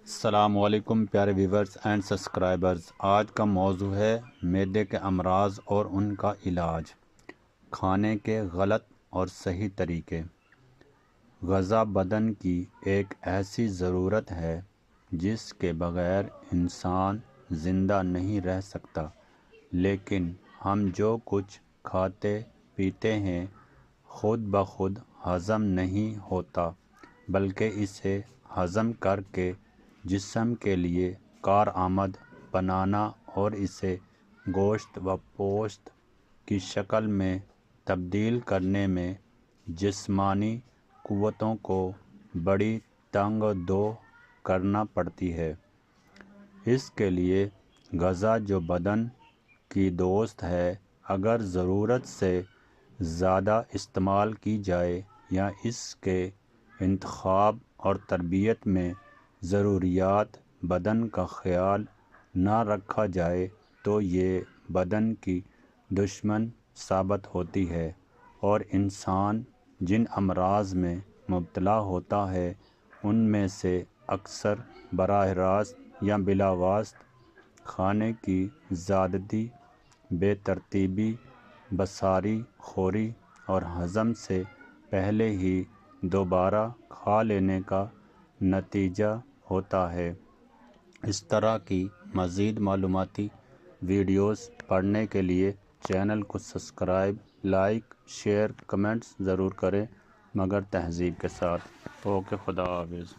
السلام علیکم پیارے ویورز اینڈ سبسکرائبرز۔ آج کا موضوع ہے معدے کے امراض اور ان کا علاج، کھانے کے غلط اور صحیح طریقے۔ غذا بدن کی ایک ایسی ضرورت ہے جس کے بغیر انسان زندہ نہیں رہ سکتا، لیکن ہم جو کچھ کھاتے پیتے ہیں خود بخود ہضم نہیں ہوتا، بلکہ اسے ہضم کر کے جسم کے لیے کارآمد بنانا اور اسے گوشت و پوست کی شکل میں تبدیل کرنے میں جسمانی قوتوں کو بڑی تنگ دو کرنا پڑتی ہے۔ اس کے لیے غذا جو بدن کی دوست ہے، اگر ضرورت سے زیادہ استعمال کی جائے یا اس کے انتخاب اور تربیت میں ضروریات بدن کا خیال نہ رکھا جائے تو یہ بدن کی دشمن ثابت ہوتی ہے، اور انسان جن امراض میں مبتلا ہوتا ہے ان میں سے اکثر براہ راست یا بلا واسطہ کھانے کی زیادتی، بے ترتیبی، بساری خوری اور ہضم سے پہلے ہی دوبارہ کھا لینے کا نتیجہ ہوتا ہے۔ اس طرح کی مزید معلوماتی ویڈیوز پڑھنے کے لیے چینل کو سبسکرائب، لائک، شیئر، کمنٹس ضرور کریں، مگر تہذیب کے ساتھ۔ اوکے، خدا حافظ۔